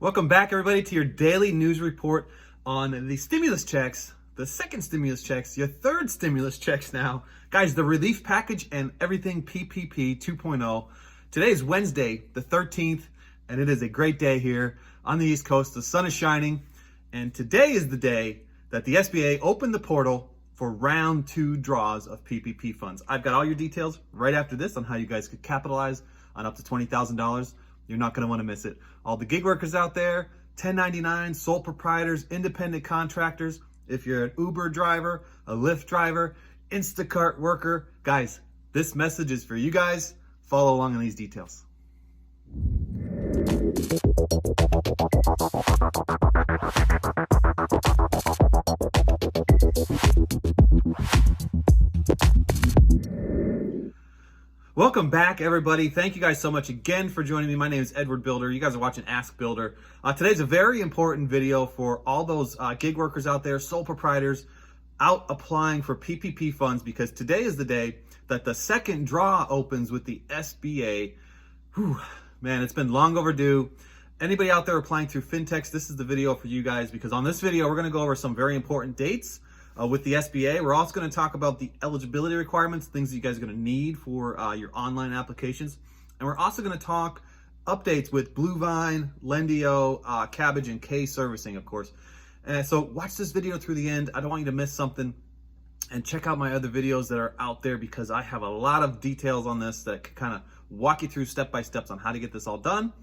Welcome back, everybody, to your daily news report on the stimulus checks, the second stimulus checks, your third stimulus checks now. Guys, the Releif Package and everything PPP 2.0. Today is Wednesday, the 13th, and it is a great day here on the East Coast. The sun is shining, and today is the day that the SBA opened the portal for round 2 draws of PPP funds. I've got all your details right after this on how you guys could capitalize on up to $20,000. You're not going to want to miss it. All the gig workers out there, 1099, sole proprietors, independent contractors, if you're an Uber driver, a Lyft driver, Instacart worker, guys, this message is for you guys. Follow along on these details. Welcome back, everybody. Thank you guys so much again for joining me. My name is Edward Bilder. You guys are watching Ask Bilder. Today's a very important video for all those gig workers out there, sole proprietors, out applying for PPP funds, because today is the day that the second draw opens with the SBA. Whew, man, it's been long overdue. Anybody out there applying through fintechs, this is the video for you guys, because on this video, we're going to go over some very important dates with the SBA. We're also going to talk about the eligibility requirements, things that you guys are going to need for your online applications. And we're also going to talk updates with BlueVine, Lendio, Kabbage, and K servicing, of course. And so watch this video through the end. I don't want you to miss something. And check out my other videos that are out there, because I have a lot of details on this that can kind of walk you through step-by-steps on how to get this all done.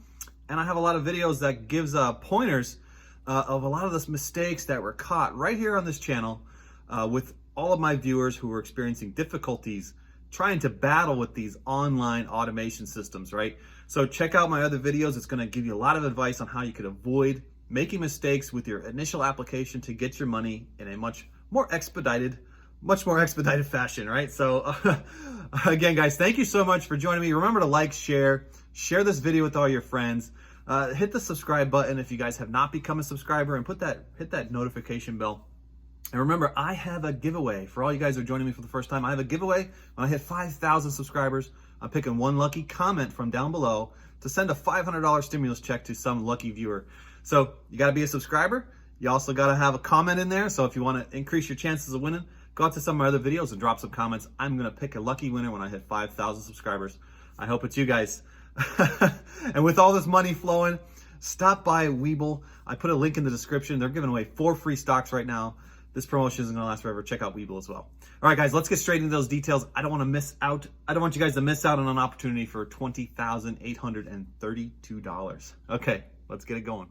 And I have a lot of videos that gives pointers of a lot of those mistakes that were caught right here on this channel with all of my viewers who were experiencing difficulties trying to battle with these online automation systems, right? So check out my other videos. It's going to give you a lot of advice on how you could avoid making mistakes with your initial application to get your money in a much more expedited fashion, right? So again, guys, thank you so much for joining me. Remember to like, share this video with all your friends. Hit the subscribe button if you guys have not become a subscriber, and hit that notification bell. And remember, I have a giveaway for all you guys who are joining me for the first time. I have a giveaway. When I hit 5,000 subscribers, I'm picking one lucky comment from down below to send a $500 stimulus check to some lucky viewer. So you got to be a subscriber. You also got to have a comment in there. So if you want to increase your chances of winning, go out to some of my other videos and drop some comments. I'm going to pick a lucky winner when I hit 5,000 subscribers. I hope it's you guys. And with all this money flowing, stop by Webull. I put a link in the description. They're giving away 4 free stocks right now. This promotion isn't going to last forever. Check out Webull as well. All right, guys, let's get straight into those details. I don't want to miss out. I don't want you guys to miss out on an opportunity for $20,832. Okay, let's get it going.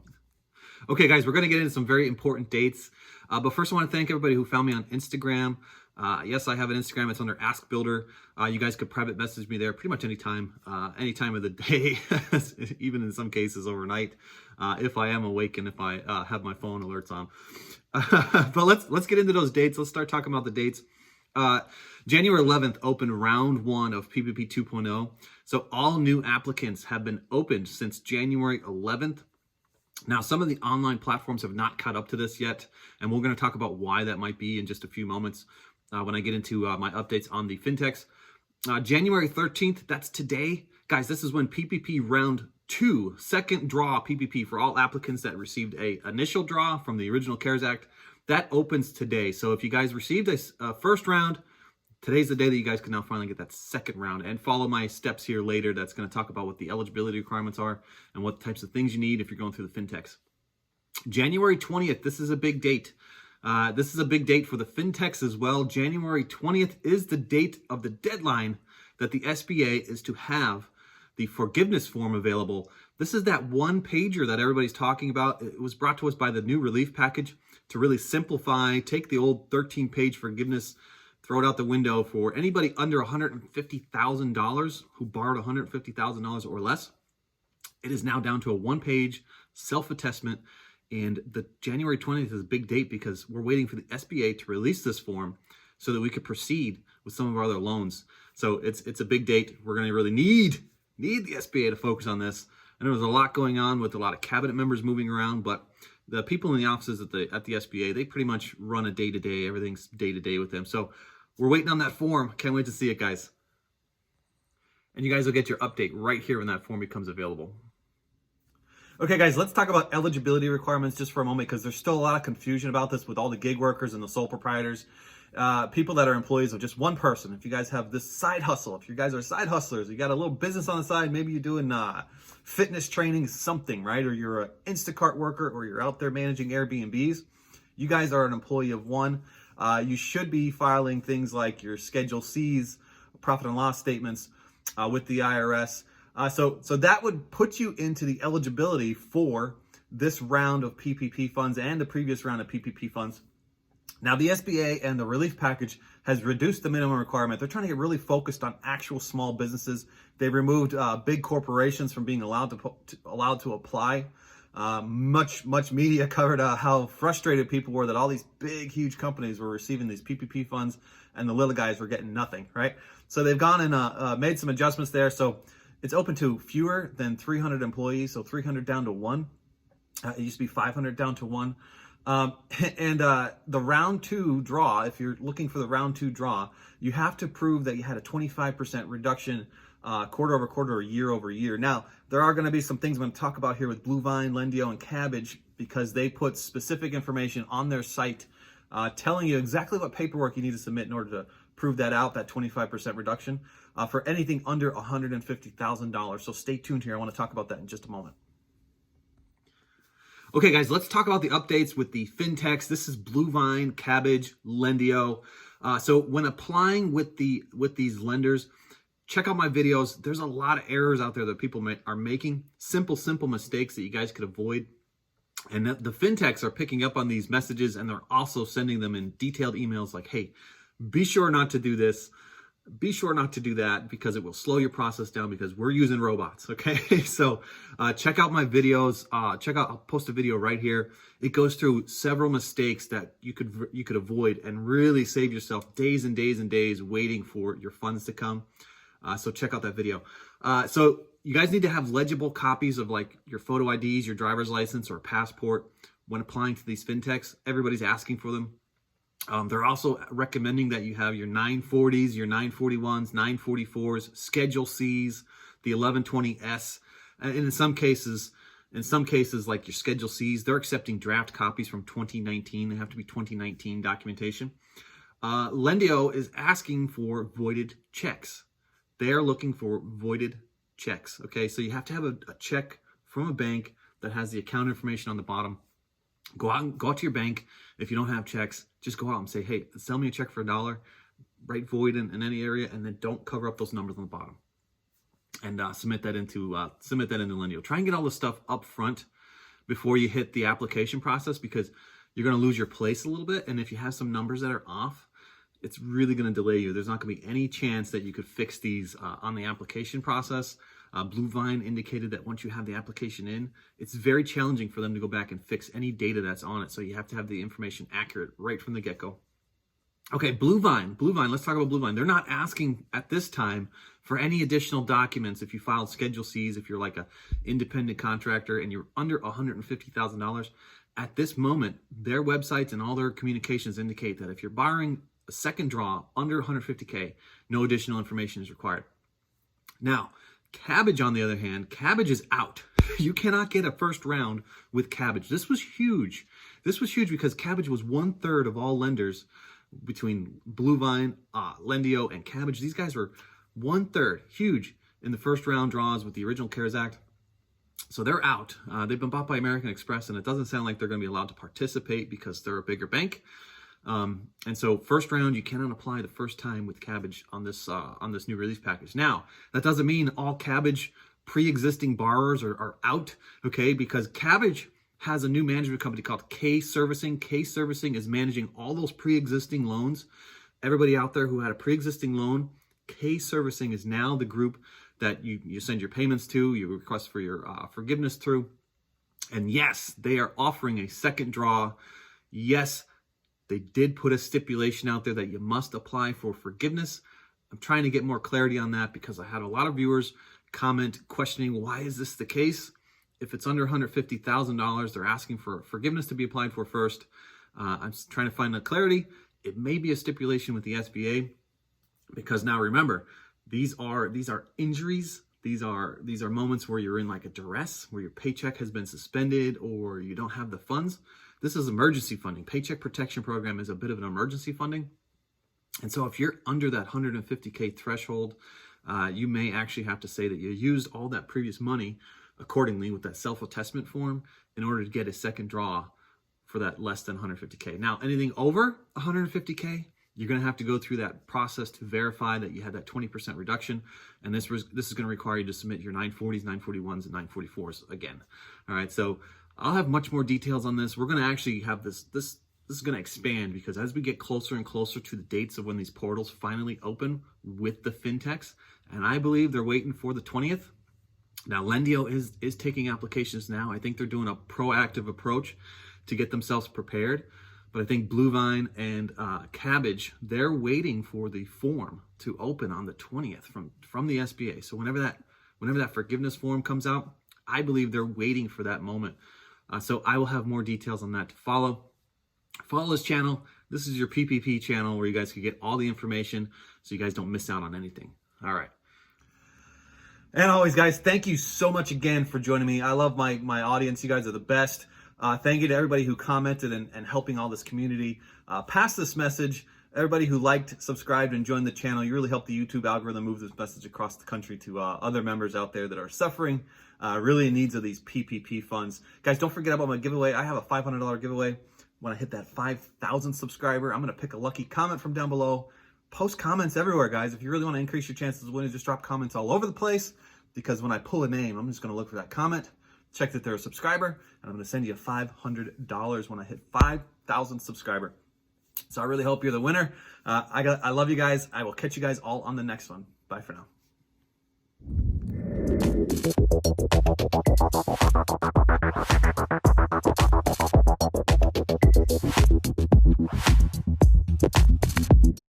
Okay, guys, we're going to get into some very important dates. But first, I want to thank everybody who found me on Instagram. Yes, I have an Instagram. It's under Ask Bilder. You guys could private message me there pretty much anytime of the day, even in some cases overnight, if I am awake and if I have my phone alerts on. But let's get into those dates. Let's start talking about the dates. January 11th opened round 1 of PPP 2.0. So all new applicants have been opened since January 11th. Now, some of the online platforms have not caught up to this yet, and we're going to talk about why that might be in just a few moments when I get into my updates on the fintechs. January 13th, that's today. Guys, this is when PPP round 2, second draw PPP for all applicants that received a initial draw from the original CARES Act, that opens today. So if you guys received a first round, today's the day that you guys can now finally get that second round, and follow my steps here later. That's going to talk about what the eligibility requirements are and what types of things you need if you're going through the fintechs. January 20th, this is a big date. This is a big date for the fintechs as well. January 20th is the date of the deadline that the SBA is to have the forgiveness form available. This is that one pager that everybody's talking about. It was brought to us by the new Releif Package to really simplify, take the old 13-page forgiveness, throw it out the window for anybody under $150,000 who borrowed $150,000 or less. It is now down to a one-page self-attestment, and the January 20th is a big date because we're waiting for the SBA to release this form so that we could proceed with some of our other loans. So it's a big date. We're going to really need the SBA to focus on this. And there was a lot going on with a lot of cabinet members moving around, but the people in the offices at the SBA, they pretty much run a day-to-day. Everything's day-to-day with them. So we're waiting on that form. Can't wait to see it, guys. And you guys will get your update right here when that form becomes available. Okay, guys, let's talk about eligibility requirements just for a moment because there's still a lot of confusion about this with all the gig workers and the sole proprietors, people that are employees of just one person. If you guys have this side hustle, if you guys are side hustlers, you got a little business on the side, maybe you're doing fitness training, something, right? Or you're an Instacart worker, or you're out there managing Airbnbs. You guys are an employee of one. You should be filing things like your Schedule C's, profit and loss statements with the IRS. So that would put you into the eligibility for this round of PPP funds and the previous round of PPP funds. Now, the SBA and the Releif Package has reduced the minimum requirement. They're trying to get really focused on actual small businesses. They removed big corporations from being allowed to apply. Much media covered how frustrated people were that all these big, huge companies were receiving these PPP funds and the little guys were getting nothing, right? So they've gone and made some adjustments there. So it's open to fewer than 300 employees, so 300 down to one. It used to be 500 down to one. The round two draw, if you're looking for the round two draw, you have to prove that you had a 25% reduction quarter over quarter or year over year. Now, there are going to be some things I'm going to talk about here with BlueVine, Lendio, and Kabbage because they put specific information on their site telling you exactly what paperwork you need to submit in order to prove that out, that 25% reduction for anything under $150,000. So stay tuned here. I want to talk about that in just a moment. Okay, guys, let's talk about the updates with the fintechs. This is BlueVine, Kabbage, Lendio. So when applying with these lenders, check out my videos. There's a lot of errors out there that people are making. Simple mistakes that you guys could avoid. And the fintechs are picking up on these messages, and they're also sending them in detailed emails like, hey, be sure not to do this. Be sure not to do that because it will slow your process down because we're using robots, okay? So check out my videos. I'll post a video right here. It goes through several mistakes that you could avoid and really save yourself days and days and days waiting for your funds to come. So check out that video. So you guys need to have legible copies of like your photo IDs, your driver's license, or passport when applying to these fintechs. Everybody's asking for them. They're also recommending that you have your 940s, your 941s, 944s, Schedule C's, the 1120S, and in some cases like your Schedule C's, they're accepting draft copies from 2019. They have to be 2019 documentation. Lendio is asking for voided checks. They're looking for voided checks. Okay, so you have to have a check from a bank that has the account information on the bottom. Go out to your bank. If you don't have checks, just go out and say, hey, sell me a check for $1, write void in any area, and then don't cover up those numbers on the bottom. And submit that into Lendio. Try and get all this stuff up front before you hit the application process because you're going to lose your place a little bit. And if you have some numbers that are off, it's really going to delay you. There's not going to be any chance that you could fix these on the application process. BlueVine indicated that once you have the application in, it's very challenging for them to go back and fix any data that's on it. So you have to have the information accurate right from the get-go. Okay, BlueVine, let's talk about BlueVine. They're not asking at this time for any additional documents if you filed Schedule C's, if you're like an independent contractor and you're under $150,000. At this moment, their websites and all their communications indicate that if you're borrowing a second draw under 150K, no additional information is required. Now, Kabbage, on the other hand, Kabbage is out. You cannot get a first round with Kabbage. This was huge. This was huge because Kabbage was 1/3 of all lenders between BlueVine, Lendio, and Kabbage. These guys were 1/3, huge, in the first round draws with the original CARES Act. So they're out. They've been bought by American Express, and it doesn't sound like they're going to be allowed to participate because they're a bigger bank. And so first round, you cannot apply the first time with Kabbage on this new Releif package. Now, that doesn't mean all Kabbage pre-existing borrowers are out, okay? Because Kabbage has a new management company called K Servicing. K Servicing is managing all those pre-existing loans. Everybody out there who had a pre-existing loan, K Servicing is now the group that you send your payments to, you request for your forgiveness through. And yes, they are offering a second draw. Yes, they did put a stipulation out there that you must apply for forgiveness. I'm trying to get more clarity on that because I had a lot of viewers comment questioning, why is this the case? If it's under $150,000, they're asking for forgiveness to be applied for first. I'm trying to find the clarity. It may be a stipulation with the SBA because now remember, these are injuries These are moments where you're in like a duress, where your paycheck has been suspended or you don't have the funds. This is emergency funding. Paycheck Protection Program is a bit of an emergency funding. And so if you're under that 150K threshold, you may actually have to say that you used all that previous money accordingly with that self-attestment form in order to get a second draw for that less than 150K. Now, anything over 150K, you're going to have to go through that process to verify that you had that 20% reduction. And this is going to require you to submit your 940s, 941s, and 944s again. All right, so I'll have much more details on this. We're going to actually have this is going to expand, because as we get closer and closer to the dates of when these portals finally open with the fintechs, and I believe they're waiting for the 20th. Now, Lendio is taking applications now. I think they're doing a proactive approach to get themselves prepared. But I think BlueVine and Kabbage, they're waiting for the form to open on the 20th from the SBA. So whenever that forgiveness form comes out, I believe they're waiting for that moment. So I will have more details on that to follow. Follow this channel. This is your PPP channel where you guys can get all the information so you guys don't miss out on anything. All right. And always, guys, thank you so much again for joining me. I love my audience. You guys are the best. Thank you to everybody who commented and helping all this community. Pass this message. Everybody who liked, subscribed, and joined the channel, you really helped the YouTube algorithm move this message across the country to other members out there that are suffering, really in needs of these PPP funds. Guys, don't forget about my giveaway. I have a $500 giveaway. When I hit that 5,000 subscriber, I'm going to pick a lucky comment from down below. Post comments everywhere, guys. If you really want to increase your chances of winning, just drop comments all over the place, because when I pull a name, I'm just going to look for that comment, check that they're a subscriber, and I'm going to send you $500 when I hit 5,000 subscriber. So I really hope you're the winner. I love you guys. I will catch you guys all on the next one. Bye for now.